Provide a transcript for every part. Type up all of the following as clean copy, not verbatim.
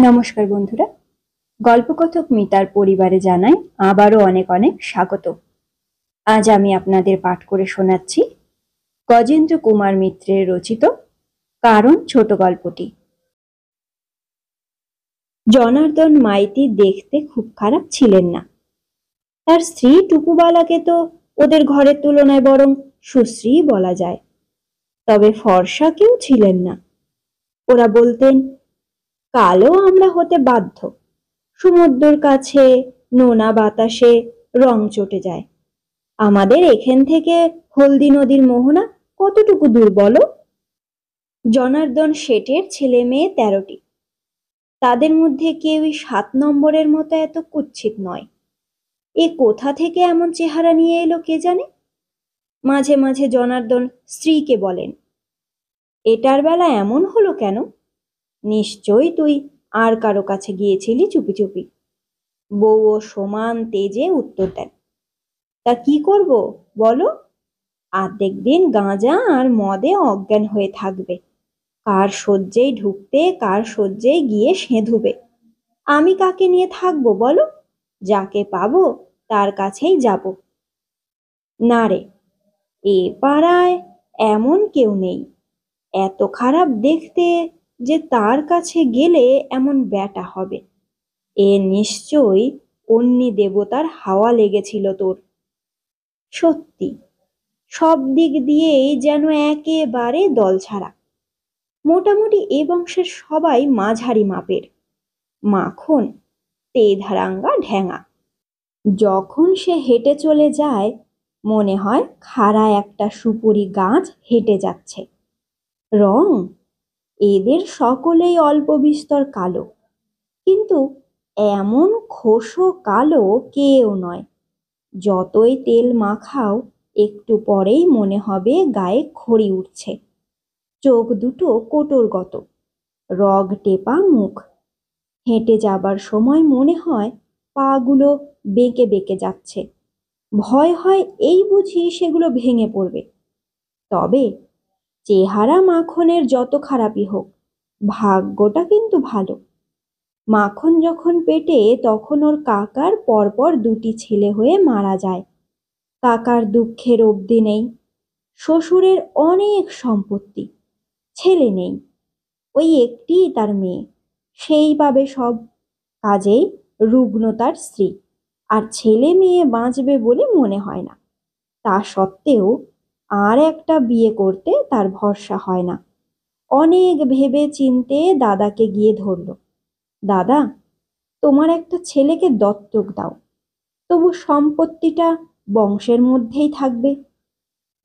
নমস্কার বন্ধুরা, গল্পকথক মিতার পরিবারে জানাই আবারও অনেক অনেক স্বাগত। আজ আমি আপনাদের পাঠ করে শোনাচ্ছি গজেন্দ্র কুমার মিত্রের রচিত কারণ ছোট গল্পটি। জনার্দন মাইতি দেখতে খুব খারাপ ছিলেন না। তার স্ত্রী টুকুবালাকে তো ওদের ঘরের তুলনায় বরং সুশ্রী বলা যায়। তবে ফর্সা কেউ ছিলেন না। ওরা বলতেন, কালো আমরা হতে বাধ্য। সমুদ্রের কাছে নোনা বাতাসে রং চটে যায়। আমাদের এখান থেকে হলদি নদীর মোহনা কতটুকু দূর বলো? জনার্দন শেঠের ছেলে মেয়ে 13টি। তাদের মধ্যে কেউই 7 নম্বরের মতো এত কুৎসিত নয়। এ কোথা থেকে এমন চেহারা নিয়ে এলো কে জানে। মাঝে মাঝে জনার্দন স্ত্রীকে বলেন, এটার বেলা এমন হলো কেন? নিশ্চয়ই তুই আর কারো কাছে গিয়েছিলি চুপি চুপি। বউও সমান তেজে উত্তর দেন, তা কি করব বলো? আর্ধেক দিন গাঁজা আর মদে অজ্ঞান হয়ে থাকবে। কার সহ্যেই ঢুকতে কার সহ্যেই গিয়ে সেঁধুবে। আমি কাকে নিয়ে থাকবো বলো? যাকে পাবো তার কাছেই যাব। না রে, এ পাড়ায় এমন কেউ নেই এত খারাপ দেখতে যে তার কাছে গেলে এমন ব্যাটা হবে। এ নিশ্চয়ই অন্যি দেবতার হাওয়া লেগেছিল তোর। সত্যি, সব দিক দিয়েই যেন একেবারে দলছাড়া। মোটামুটি এ বংশের সবাই মাঝারি মাপের। মাখন তেধারাঙ্গা ঢ্যাঙা। যখন সে হেঁটে চলে যায় মনে হয় খাড়া একটা সুপুরি গাছ হেঁটে যাচ্ছে। রং এদের সকলেই অল্প বিস্তর কালো, কিন্তু এমন খোসো কালো কেউ নয়। যতই তেল মাখাও একটু পরেই মনে হবে গায়ে খড়ি উঠছে। চোখ দুটো কোটরগত, রগ টেপা মুখ। হেঁটে যাবার সময় মনে হয় পাগুলো বেঁকে বেঁকে যাচ্ছে। ভয় হয় এই বুঝি সেগুলো ভেঙে পড়বে। তবে চেহারা মাখনের যত খারাপই হোক, ভাগ্যটা কিন্তু ভালো। মাখন যখন পেটে তখন ওর কাকার পরপর 2টি ছেলে হয়ে মারা যায়। কাকার দুঃখের অবধি নেই। শ্বশুরের অনেক সম্পত্তি, ছেলে নেই, ওই একটিই তার মেয়ে, সেই পাবে সব। কাজেই রুগ্ন তার স্ত্রী, আর ছেলে মেয়ে বাঁচবে বলে মনে হয় না। তা সত্ত্বেও আর একটা বিয়ে করতে তার ভরসা হয় না। অনেক ভেবে চিনতে দাদাকে গিয়ে ধরল, দাদা, তোমার একটা ছেলেকে দত্তক দাও, তবু সম্পত্তিটা বংশের মধ্যেই থাকবে।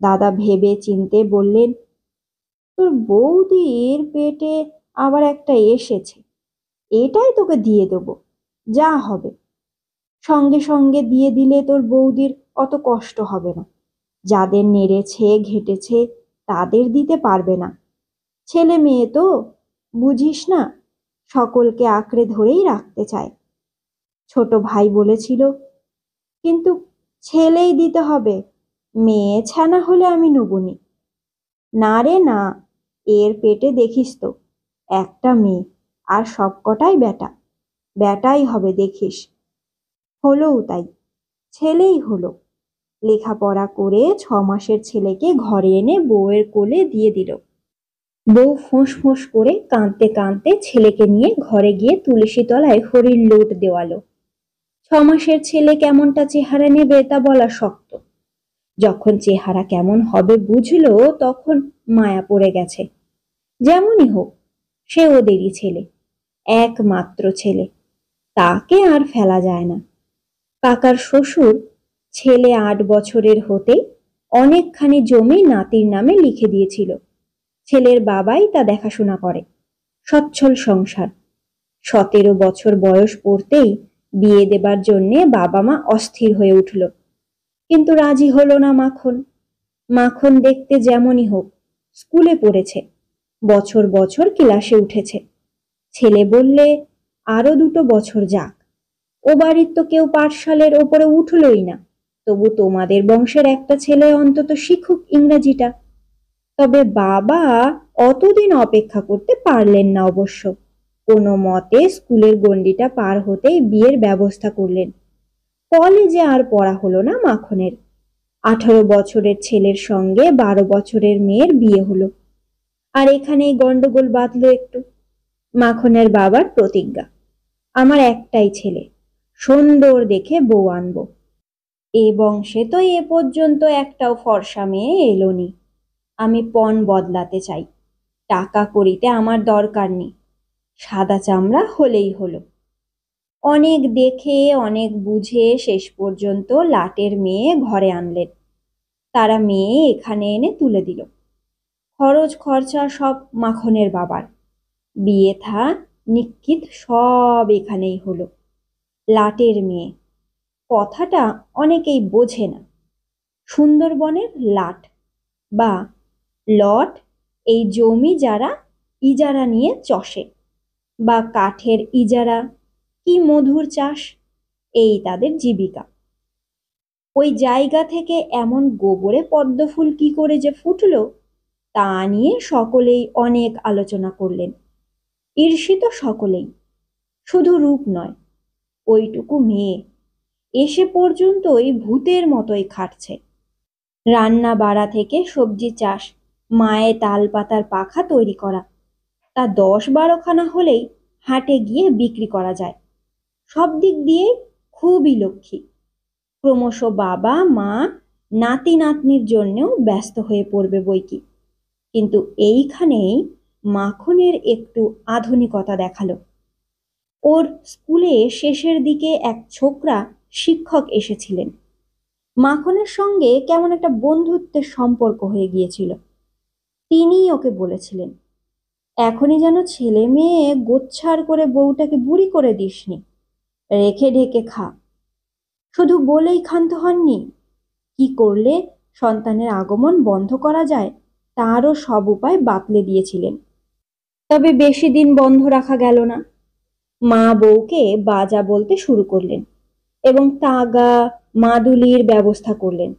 দাদা ভেবে চিনতে বললেন, তোর বৌদির পেটে আবার একটা এসেছে, এটাই তোকে দিয়ে দেবো, যা হবে। সঙ্গে সঙ্গে দিয়ে দিলে তোর বৌদির অত কষ্ট হবে না। যাদের নেড়েছে ঘেটেছে তাদের দিতে পারবে না। ছেলে মেয়ে তো বুঝিস না, সকলকে আঁকড়ে ধরেই রাখতে চায়। ছোট ভাই বলেছিল, কিন্তু ছেলেই দিতে হবে, মেয়ে ছানা হলে আমি নেবনি। না রে না, এর পেটে দেখিস তো একটা মেয়ে, আর সবকটাই বেটা। বেটাই হবে দেখিস। হলোও তাই, ছেলেই হলো। লেখাপড়া করে 6 মাসের ছেলেকে ঘরে এনে বউয়ের কোলে দিয়ে দিল। বউ ফোঁস ফোঁস করে কাঁদতে কাঁদতে ছেলেকে নিয়ে ঘরে গিয়ে তুলসী তলায় হরির লোট দেওয়ালো। 6 মাসের ছেলে কেমনটা চেহারা নেবে তা বলা শক্ত। যখন চেহারা কেমন হবে বুঝলো তখন মায়া পড়ে গেছে। যেমনই হোক, সে ওদেরই ছেলে, একমাত্র ছেলে, তাকে আর ফেলা যায় না। কাকার শ্বশুর ছেলে 8 বছরের হতেই অনেকখানি জমি নাতির নামে লিখে দিয়েছিল। ছেলের বাবাই তা দেখাশোনা করে। সচ্ছল সংসার। 17 বছর বয়স পড়তেই বিয়ে দেবার জন্যে বাবা মা অস্থির হয়ে উঠল, কিন্তু রাজি হলো না মাখন। মাখন দেখতে যেমনই হোক স্কুলে পড়েছে, বছর বছর ক্লাসে উঠেছে। ছেলে বললে আরো 2 বছর যাক, ও বাড়ির তো কেউ পাঠশালের ওপরে উঠলই না, তবু তোমাদের বংশের একটা ছেলে অন্তত শিখুক ইংরাজিটা। তবে বাবা অতদিন অপেক্ষা করতে পারলেন না অবশ্য। কোনো মতে স্কুলের গণ্ডিটা পার হতেই বিয়ের ব্যবস্থা করলেন। কলেজে আর পড়া হলো না মাখনের। 18 বছরের ছেলের সঙ্গে 12 বছরের মেয়ের বিয়ে হলো। আর এখানেই গন্ডগোল বাঁধলো একটু। মাখনের বাবার প্রতিজ্ঞা, আমার একটাই ছেলে, সুন্দর দেখে বউ আনবো। এ বংশে তো এ পর্যন্ত একটাও ফর্সা মেয়ে এলোনি। আমি পণ বদলাতে চাই। টাকা করিতে আমার দরকার নেই, সাদা চামড়া হলেই হলো। অনেক দেখে অনেক বুঝে শেষ পর্যন্ত লাটের মেয়ে ঘরে আনলেন। তারা মেয়ে এখানে এনে তুলে দিল। খরচ খরচা সব মাখনের বাবার। বিয়ে থা নিশ্চিত সব এখানেই হলো। লাটের মেয়ে কথাটা অনেকেই বোঝে না। সুন্দরবনের লাট বা লট, এই জমি যারা ইজারা নিয়ে চষে, বা কাঠের ইজারা, কি মধুর চাষ, এই তাদের জীবিকা। ওই জায়গা থেকে এমন গোবরে পদ্মফুল কি করে যে ফুটলো, তা নিয়ে সকলেই অনেক আলোচনা করলেন। ঈর্ষিত সকলেই, শুধু রূপ নয়, ওইটুকু মেয়ে এসে পর্যন্তই ভূতের মতোই খাটছে। রান্না বাড়া থেকে সবজি চাষ, মায়ে তাল পাতার পাখা তৈরি করা, তা 10-12 খানা হলেই হাটে গিয়ে বিক্রি করা যায়। সব দিক দিয়ে খুবই লক্ষ্মী। ক্রমশ বাবা মা নাতি নাতনির জন্যেও ব্যস্ত হয়ে পড়বে বইকি। কিন্তু এইখানেই মাখনের একটু আধুনিকতা দেখালো। ওর স্কুলে শেষের দিকে এক ছোকরা শিক্ষক এসেছিলেন। মাখনের সঙ্গে কেমন একটা বন্ধুত্বের সম্পর্ক হয়ে গিয়েছিল। তিনিই ওকে বলেছিলেন, এখনই যেন ছেলে মেয়ে গোচ্ছার করে বউটাকে বুড়ি করে দিসনি, রেখে ঢেকে খা। শুধু বলেই ক্ষান্ত হননি, কি করলে সন্তানের আগমন বন্ধ করা যায় তারও সব উপায় বাতলে দিয়েছিলেন। তবে বেশি দিন বন্ধ রাখা গেল না। মা বউকে বাজা বলতে শুরু করলেন এবং তাগা মাদুলির ব্যবস্থা করলেন।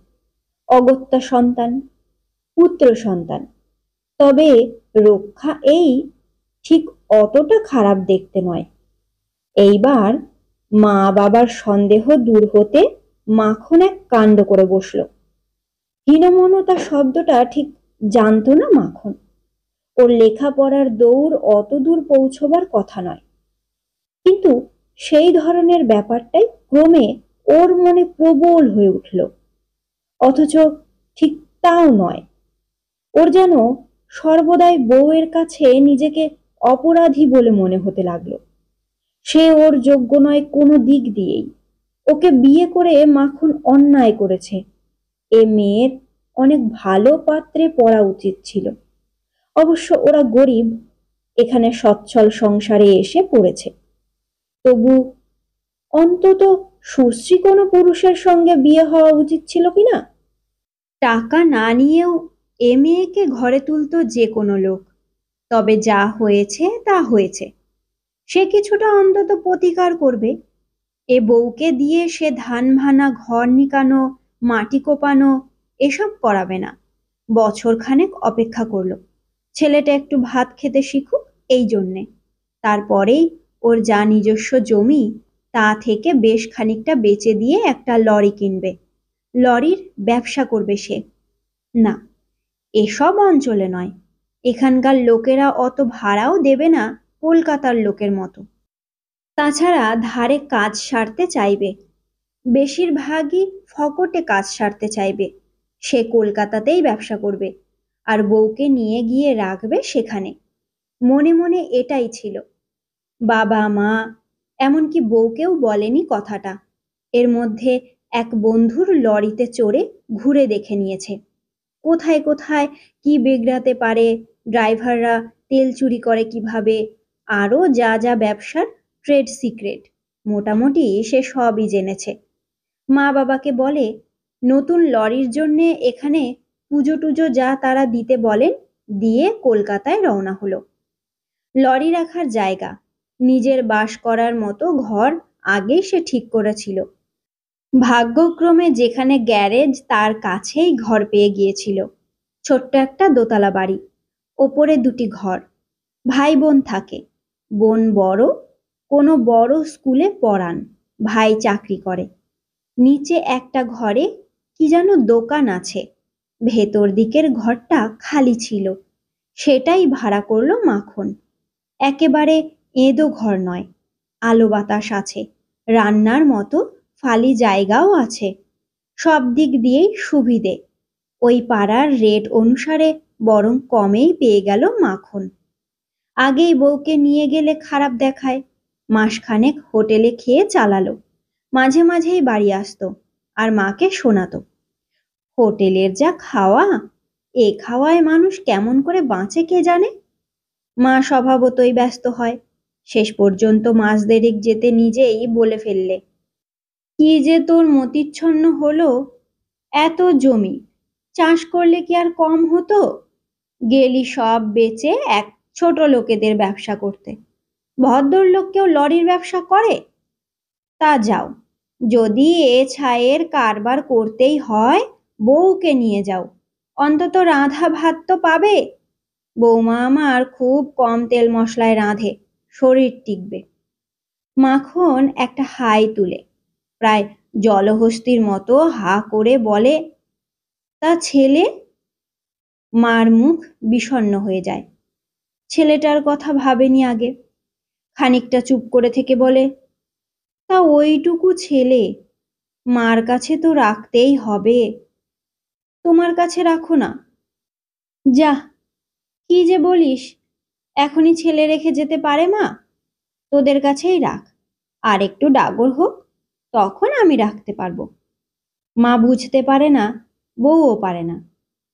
অগত্যা সন্তান, পুত্র সন্তান। তবে রক্ষা এই ঠিক অতটা খারাপ দেখতে নয়। এইবার মা বাবার সন্দেহ দূর হতে মাখন এক কাণ্ড করে বসল। হীনমন্যতা শব্দটা ঠিক জানতো না মাখন। ওর লেখাপড়ার দৌড় অত দূর পৌঁছবার কথা নয়, কিন্তু সেই ধরনের ব্যাপারটাই ক্রমে ওর মনে প্রবল হয়ে উঠল। অথচ ঠিক তাও নয়। ওর যেন সর্বদাই বউয়ের কাছে নিজেকে অপরাধী বলে মনে হতে লাগলো। সে ওর যোগ্য নয় কোনো দিক দিয়েই। ওকে বিয়ে করে মাখন অন্যায় করেছে। এ মেয়ের অনেক ভালো পাত্রে পড়া উচিত ছিল। অবশ্য ওরা গরিব, এখানে সচ্ছল সংসারে এসে পড়েছে। তবু অন্তত সুশ্রী কোনো পুরুষের সঙ্গে বিয়ে হওয়া উচিত ছিল কিনা। টাকা না নিয়েও এ মেয়েকে ঘরে তুলতো যে কোনো লোক। তবে যা হয়েছে তা হয়েছে, সে কিছুটা অন্তত প্রতিকার করবে। এ বউকে দিয়ে সে ধান ভানা, ঘর নিকানো, মাটি কোপানো এসব করাবে না। বছরখানেক অপেক্ষা করলো, ছেলেটা একটু ভাত খেতে শিখুক এই জন্যে। তারপরেই ওর যা নিজস্ব জমি, তা থেকে বেশ খানিকটা বেচে দিয়ে একটা লরি কিনবে। লরির ব্যবসা করবে সে। না, এসব অঞ্চলে নয়। এখানকার লোকেরা অত ভাড়াও দেবে না কলকাতার লোকের মতো। তাছাড়া ধারে কাজ সারতে চাইবে, বেশিরভাগই ফকটে কাজ সারতে চাইবে। সে কলকাতাতেই ব্যবসা করবে আর বউকে নিয়ে গিয়ে রাখবে সেখানে। মনে মনে এটাই ছিল। বাবা মা এমনকি বউকেও বলেনি কথাটা। এর মধ্যে এক বন্ধুর লরিতে চড়ে ঘুরে দেখে নিয়েছে, কোথায় কোথায় কি বিগড়াতে পারে, ড্রাইভাররা তেল চুরি করে কিভাবে, আরও যা যা ব্যবসার ট্রেড সিক্রেট মোটামুটি সে সবই জেনেছে। মা বাবাকে বলে নতুন লরির জন্যে এখানে পুজো টুজো যা তারা দিতে বলেন দিয়ে কলকাতায় রওনা হলো। লরি রাখার জায়গা, নিজের বাস করার মতো ঘর আগেই সে ঠিক করেছিল। ভাগ্যক্রমে যেখানে গ্যারেজ তার কাছেই ঘর পেয়ে গিয়েছিল। ছোট্ট একটা দোতলা বাড়ি, ওপরে 2টি ঘর। ভাই বোন থাকে। বোন বড়, কোনো বড় স্কুলে পড়ান, ভাই চাকরি করে। নিচে একটা ঘরে কি যেন দোকান আছে, ভেতর দিকের ঘরটা খালি ছিল, সেটাই ভাড়া করলো মাখন। একেবারে এঁদো ঘর নয়, আলো বাতাস আছে, রান্নার মতো ফালি জায়গাও আছে, সব দিক দিয়েই সুবিধে। ওই পাড়ার রেট অনুসারে বরং কমেই পেয়ে গেল মাখন। আগেই বউকে নিয়ে গেলে খারাপ দেখায়, মাসখানেক হোটেলে খেয়ে চালালো, মাঝে মাঝেই বাড়ি আসতো আর মাকে শোনাতো, হোটেলের যা খাওয়া, এ খাওয়ায় মানুষ কেমন করে বাঁচে কে জানে। মা স্বভাবতই ব্যস্ত হয়, শেষ পর্যন্ত মাস দেড়েক যেতে নিজেই বলে ফেললে, কি যে তোর মতিচ্ছন্ন হলো, এত জমি চাষ করলে কি আর কম হতো? গেলি সব বেচে এক ছোট লোকেদের ব্যবসা করতে। ভদ্রলোক কেউ লরির ব্যবসা করে? তা যাও, যদি এ ছায়ের কারবার করতেই হয়, বউকে নিয়ে যাও, অন্তত রাঁধা ভাত তো পাবে। বৌমা আমার খুব কম তেল মশলায় রাঁধে, শরীর টিকবে। মাখন একটা হাই তুলে প্রায় জলহস্তির মতো হা করে বলে, তা ছেলে? মার মুখ বিষণ্ণ হয়ে যায়। ছেলেটার কথা ভাবেনি আগে। খানিকটা চুপ করে থেকে বলে, তা ওইটুকু ছেলে, মার কাছে তো রাখতেই হবে। তোমার কাছে রাখো না। যা, কি যে বলিস, এখনই ছেলে রেখে যেতে পারে মা? তোদের কাছেই রাখ, আর একটু ডাগর হোক, তখন আমি রাখতে পারবো। মা বুঝতে পারে না, বউও পারে না,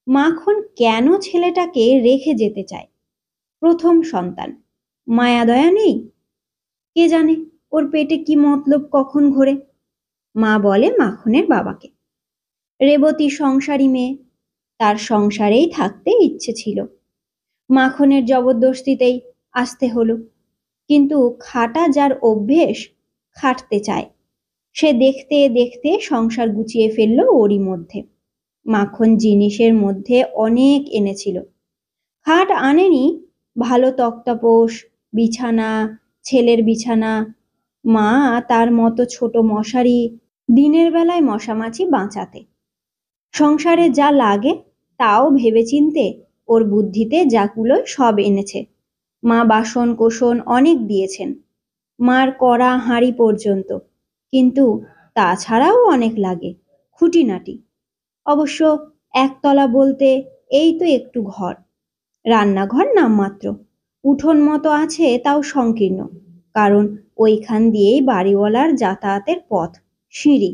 মাখন কেন ছেলেটাকে রেখে যেতে চায়। প্রথম সন্তান, মায়া দয়া নেই? কে জানে ওর পেটে কি মতলব কখন ঘোরে। মা বলে মাখনের বাবাকে, রেবতী সংসারী মেয়ে, তার সংসারেই থাকতে ইচ্ছে ছিল, মাখনের জবরদস্তিতেই আসতে হলো। কিন্তু খাটা যার অভ্যেস, খাটতে চায়, সে দেখতে দেখতে সংসার গুছিয়ে ফেললো ওরই মধ্যে। মাখন জিনিসের মধ্যে অনেক এনেছিল, খাট আনেনি, ভালো তক্তাপোষ, বিছানা, ছেলের বিছানা, মা তার মতো ছোট মশারি, দিনের বেলায় মশামাছি বাঁচাতে। সংসারে যা লাগে তাও ভেবেচিন্তে ওর বুদ্ধিতে যা কুলোয় সব এনেছে। মা বাসন কোসন অনেক দিয়েছেন, মার কড়া হাঁড়ি পর্যন্ত, কিন্তু তাছাড়াও অনেক লাগে, খুঁটিনাটি। অবশ্য একতলা বলতে এই তো একটু ঘর, রান্নাঘর নামমাত্র, উঠোন মতো আছে তাও সংকীর্ণ, কারণ ওইখান দিয়েই বাড়িওয়ালার যাতায়াতের পথ, সিঁড়ি।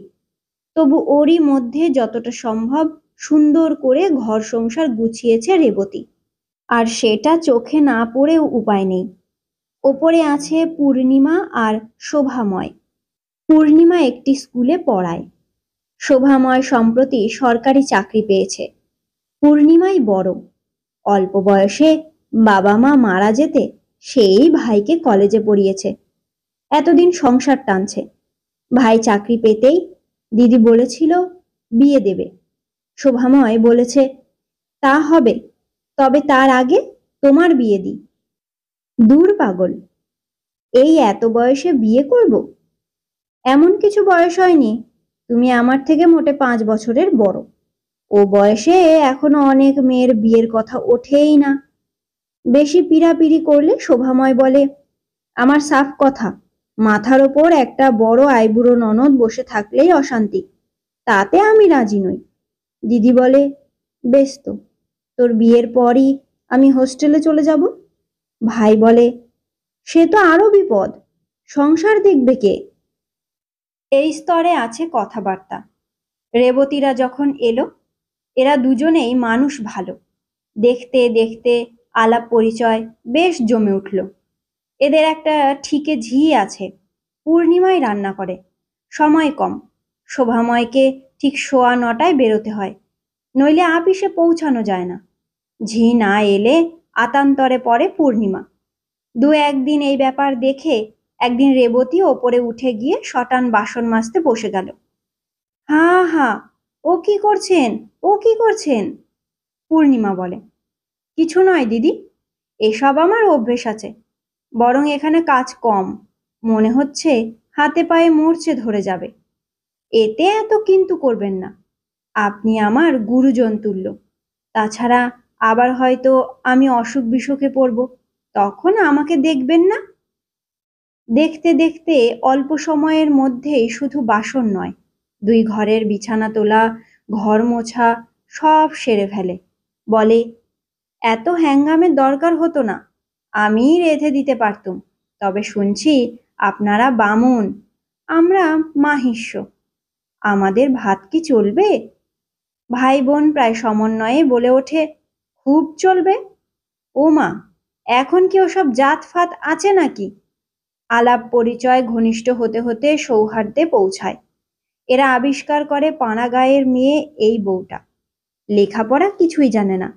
তবু ওরই মধ্যে যতটা সম্ভব সুন্দর করে ঘর সংসার গুছিয়েছে রেবতী, আর সেটা চোখে না পড়েও উপায় নেই। ওপরে আছে পূর্ণিমা আর শোভাময়। পূর্ণিমা একটি স্কুলে পড়ায়, শোভাময় সম্প্রতি সরকারি চাকরি পেয়েছে। পূর্ণিমাই বড়, অল্প বয়সে বাবা মা মারা যেতে সেই ভাইকে কলেজে পড়িয়েছে, এতদিন সংসার টানছে। ভাই চাকরি পেতেই দিদি বলেছিল বিয়ে দেবে, শোভাময় বলেছে তা হবে, তবে তার আগে তোমার বিয়ে দিই। দূর পাগল, এই এত বয়সে বিয়ে করব? এমন কিছু বয়স হয়নি, তুমি আমার থেকে মোটে 5 বছরের বড়। ও বয়সে এখনো অনেক মেয়ের বিয়ের কথা ওঠেই না। বেশি পীড়াপিড়ি করলে শোভাময় বলে, আমার সাফ কথা, মাথার ওপর একটা বড় আইবুড়ো ননদ বসে থাকলেই অশান্তি, তাতে আমি রাজি নই। দিদি বলে, বেশ তো, তোর বিয়ের পরই আমি হোস্টেলে চলে যাব। ভাই বলে, সে তো আরো বিপদ, সংসার দেখবে কে? এই স্তরে আছে কথাবার্তা। রেবতীরা যখন এলো, এরা দুজনেই মানুষ ভালো, দেখতে দেখতে আলাপ পরিচয় বেশ জমে উঠল। এদের একটা ঠিকে ঝি আছে, পূর্ণিমাই রান্না করে, সময় কম, শোভাময়কে ঠিক 9:15 বেরোতে হয়, নইলে আপিসে পৌঁছানো যায় না। ঝি না এলে আতান্তরে পড়ে পূর্ণিমা। দু একদিন এই ব্যাপার দেখে একদিন রেবতী ওপরে উঠে গিয়ে শটান বাসন মাজতে বসে গেল। হা হা, ও কি করছেন, ও কি করছেন? পূর্ণিমা বলে, কিছু নয় দিদি, এসব আমার অভ্যেস আছে। বরং এখানে কাজ কম, মনে হচ্ছে হাতে পায়ে মরচে ধরে যাবে। এতে এত কিন্তু করবেন না, আপনি আমার গুরুজন তুল্য। তাছাড়া আবার হয়তো আমি অসুখ বিসুখে পড়ব, তখন আমাকে দেখবেন না। দেখতে দেখতে অল্প সময়ের মধ্যেই শুধু বাসন নয়, দুই ঘরের বিছানা তোলা, ঘর মোছা সব সেরে ফেলে। বলে, এত হ্যাঙ্গামের দরকার হতো না, আমিই রেঁধে দিতে পারতুম। তবে শুনছি আপনারা বামুন, আমরা মাহিষ্য, আমাদের ভাত কি চলবে? ভাই বোন প্রায় সমন্বয়ে বলে ওঠে, খুব চলবে। ও মা, এখন কি ওসব জাত ফাত আছে নাকি? আলাপ পরিচয় ঘনিষ্ঠ হতে হতে সৌহার্দ্যে পৌঁছায়। এরা আবিষ্কার করে পাড়া গাঁয়ের মেয়ে এই বউটা, লেখাপড়া কিছুই জানে না,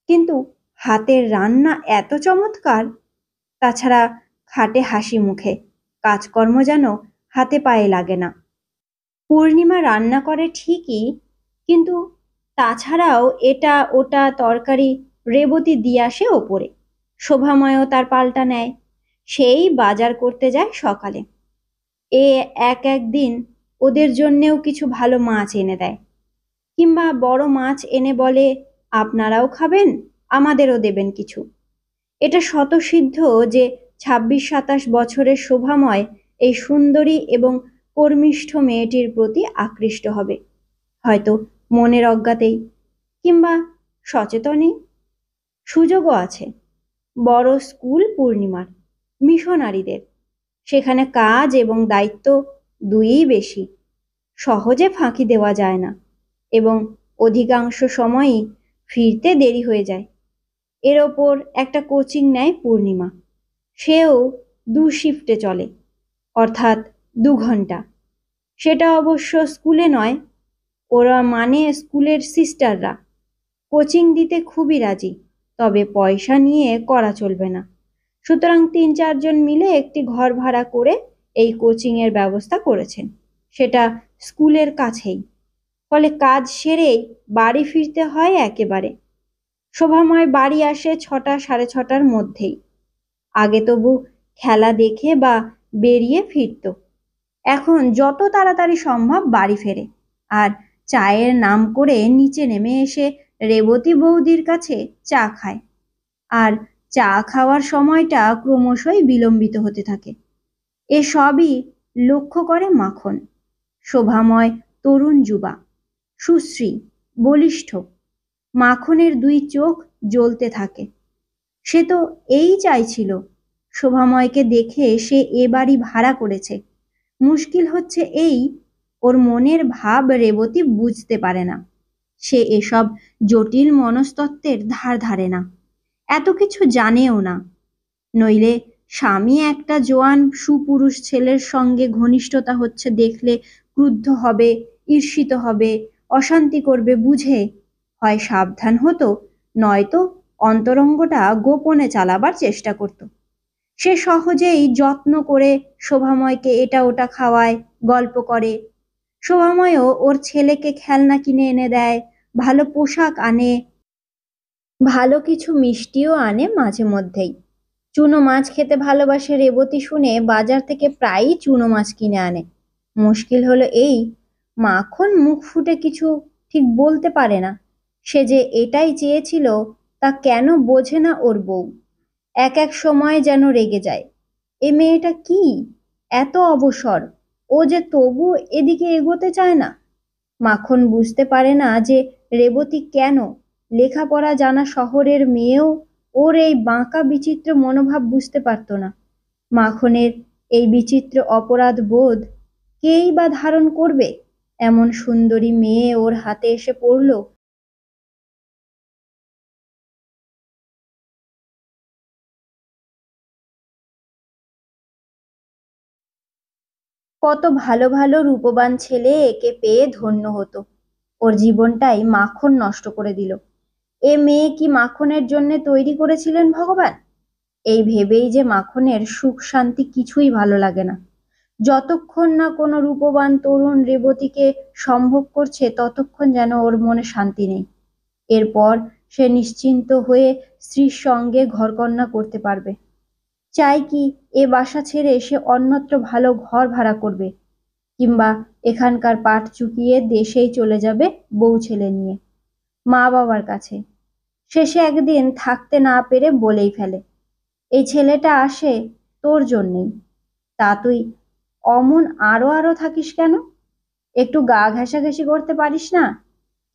কিন্তু হাতের রান্না এত চমৎকার। তাছাড়া খাটে হাসি মুখে, কাজকর্ম যেন হাতে পায়ে লাগে না। পূর্ণিমা রান্না করে ঠিকই, কিন্তু তাছাড়াও এটা ওটা তরকারি রেবতী দিয়ে আসে ওপরে। শোভাময়ও তার পাল্টা নেয়, সেই বাজার করতে যায় সকালে। এ এক একদিন ওদের জন্যেও কিছু ভালো মাছ এনে দেয়, কিংবা বড় মাছ এনে বলে, আপনারাও খাবেন, আমাদেরও দেবেন কিছু। এটা স্বতঃসিদ্ধ যে ২৬-২৭ বছরের শোভাময় এই সুন্দরী এবং কর্মিষ্ঠ মেয়েটির প্রতি আকৃষ্ট হবে, হয়তো মনের অজ্ঞাতেই, কিংবা সচেতনেই। সুযোগও আছে। বড় স্কুল পূর্ণিমার, মিশনারিদের, সেখানে কাজ এবং দায়িত্ব দুইই বেশি, সহজে ফাঁকি দেওয়া যায় না, এবং অধিকাংশ সময়ই ফিরতে দেরি হয়ে যায়। এর ওপর একটা কোচিং নেয় পূর্ণিমা, সেও ২ শিফটে চলে, অর্থাৎ ২ ঘন্টা। সেটা অবশ্য স্কুলে নয়, ওরা মানে স্কুলের সিস্টাররা কোচিং দিতে খুবই রাজি, তবে পয়সা নিয়ে করা চলবে না। সুতরাং ৩-৪ জন মিলে একটি ঘর ভাড়া করে এই কোচিংয়ের ব্যবস্থা করেছেন, সেটা স্কুলের কাছেই। ফলে কাজ সেরেই বাড়ি ফিরতে হয় একেবারে। শোভাময় বাড়ি আসে ৬টা-৬:৩০ মধ্যেই। আগে তবু খেলা দেখে বা বেরিয়ে ফিরত, এখন যত তাড়াতাড়ি সম্ভব বাড়ি ফেরে, আর চায়ের নাম করে নিচে নেমে এসে রেবতী বৌদির কাছে চা খায়। আর চা খাওয়ার সময়টা ক্রমশই বিলম্বিত হতে থাকে। এসবই লক্ষ্য করে মাখন। শোভাময় তরুণ যুবা, সুশ্রী, বলিষ্ঠ। মাখনের ২ চোখ জ্বলতে থাকে। সে তো এই চাইছিল, শোভাময়কে দেখে সে এ বাড়ি ভাড়া করেছে। মুশকিল হচ্ছে এই, ওর মনের ভাব রেবতী বুঝতে পারে না। সে এসব জটিল মনস্তত্ত্বের ধার ধারে না, এত কিছু জানেও না। নইলে স্বামী একটা জোয়ান সুপুরুষ ছেলের সঙ্গে ঘনিষ্ঠতা হচ্ছে দেখলে ক্রুদ্ধ হবে, ঈর্ষিত হবে, অশান্তি করবে বুঝে হয় সাবধান হতো, নয়তো অন্তরঙ্গটা গোপনে চালাবার চেষ্টা করত। সে সহজেই যত্ন করে শোভাময়কে এটা ওটা খাওয়ায়, গল্প করে। শোভাময়ও ওর ছেলেকে খেলনা কিনে এনে দেয়, ভালো পোশাক আনে, ভালো কিছু মিষ্টিও আনে মাঝে মধ্যেই। চুনো মাছ খেতে ভালোবাসে রেবতী শুনে বাজার থেকে প্রায়ই চুনো মাছ কিনে আনে। মুশকিল হলো এই, মাখন মুখ ফুটে কিছু ঠিক বলতে পারে না। সে যে এটাই চেয়েছিল তা কেন বোঝে না ওর বউ। এক এক সময় যেন রেগে যায়, এ মেয়েটা কি এত অবসর, ও যে তবু এদিকে এগোতে চায় না। মাখন বুঝতে পারে না যে রেবতী কেন, লেখাপড়া জানা শহরের মেয়েও ওর এই বাঁকা বিচিত্র মনোভাব বুঝতে পারত না। মাখনের এই বিচিত্র অপরাধ বোধ কেই বা ধারণ করবে? এমন সুন্দরী মেয়ে ওর হাতে এসে পড়ল। কত ভালো ভালো রূপবান ছেলে একে পেয়ে ধন্য হতো, ওর জীবনটাই মাখন নষ্ট করে দিল। এ মেয়ে কি মাখনের জন্য তৈরি করেছিলেন ভগবান? এই ভেবেই যে মাখনের সুখ শান্তি কিছুই ভালো লাগে না। যতক্ষণ না কোনো রূপবান তরুণ রেবতীকে সম্ভোগ করছে ততক্ষণ যেন ওর মনে শান্তি নেই। এরপর সে নিশ্চিন্ত হয়ে স্ত্রীর সঙ্গে ঘরকন্না করতে পারবে। চাই কি এ বাসা ছেড়ে সে অন্যত্র ভালো ঘর ভাড়া করবে, কিংবা এখানকার পাট চুকিয়ে দেশেই চলে যাবে বউ ছেলে নিয়ে মা বাবার কাছে। শেষে একদিন থাকতে না পেরে বলেই ফেলে, এই ছেলেটা আসে তোর জন্যেই। তা তুই অমন আরো আরো থাকিস কেন? একটু গা ঘেঁষাঘেঁষি করতে পারিস না?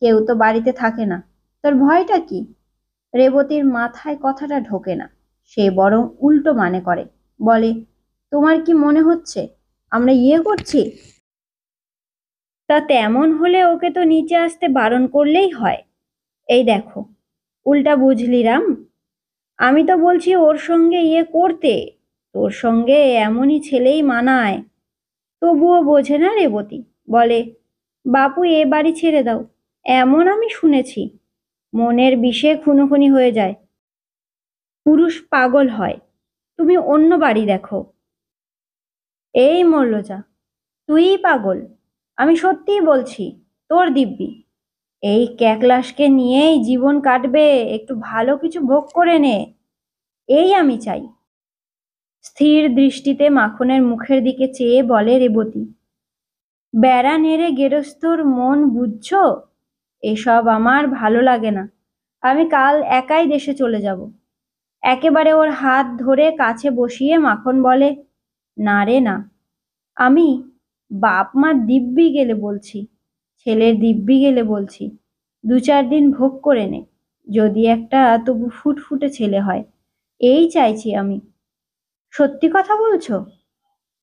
কেউ তো বাড়িতে থাকে না, তোর ভয়টা কি? রেবতীর মাথায় কথাটা ঢোকে না। সে বরং উল্টো মানে করে, বলে, তোমার কি মনে হচ্ছে আমরা ইয়ে করছি? তা তেমন হলে ওকে তো নিচে আসতে বারণ করলেই হয়। এই দেখো, উল্টা বুঝলি রাম, আমি তো বলছি ওর সঙ্গে ইয়ে করতে। তোর সঙ্গে এমনই ছেলেই মানায়। তবুও বোঝে না রেবতী, বলে, বাপু এ বাড়ি ছেড়ে দাও। এমন আমি শুনেছি, মনের বিষে খুনোখুনি হয়ে যায়, পুরুষ পাগল হয়। তুমি অন্য বাড়ি দেখো। এই মরল যা, তুইই পাগল। আমি সত্যিই বলছি, তোর দিব্যি। এই ক্যাকলাসকে নিয়েই জীবন কাটবে, একটু ভালো কিছু ভোগ করে নে, এই আমি চাই। স্থির দৃষ্টিতে মাখনের মুখের দিকে চেয়ে বলে রেবতী, বেড়া নেড়ে গেরস্থর মন বুঝছো? এসব আমার ভালো লাগে না। আমি কাল একাই দেশে চলে যাব। একেবারে ওর হাত ধরে কাছে বসিয়ে মাখন বলে, না রে না, আমি বাপ মার দিব্যি গেলে বলছি, ছেলের দিব্যি গেলে বলছি, 2-4 দিন ভোগ করে নে, যদি একটা তবু ফুটফুটে ছেলে হয়, এই চাইছি আমি। সত্যি কথা বলছো?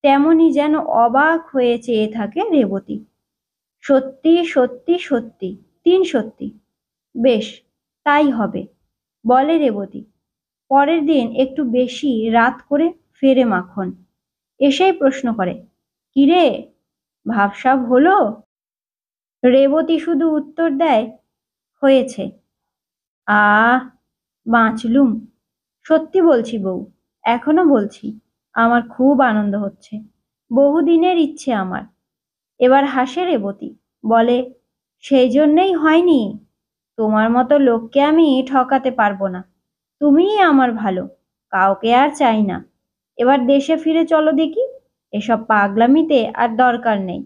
তেমনি যেন অবাক হয়ে চেয়ে থাকে রেবতী। সত্যি সত্যি সত্যি, 3 সত্যি। বেশ, তাই হবে, বলে রেবতী। পরের দিন একটু বেশি রাত করে ফেরে মাখন। এসেই প্রশ্ন করে, কিরে, ভাবসাব হলো? রেবতী শুধু উত্তর দেয়, হয়েছে। আহ, বাঁচলুম। সত্যি বলছি বউ, এখনো বলছি, আমার খুব আনন্দ হচ্ছে। বহুদিনের ইচ্ছে আমার। এবার হাসে রেবতী, বলে, সেই জন্যেই হয়নি। তোমার মতো লোককে আমি ঠকাতে পারবো না। তুমিই আমার ভালো, কাউকে আর চাই না। এবার দেশে ফিরে চলো দেখি, এসব পাগলামিতে আর দরকার নেই।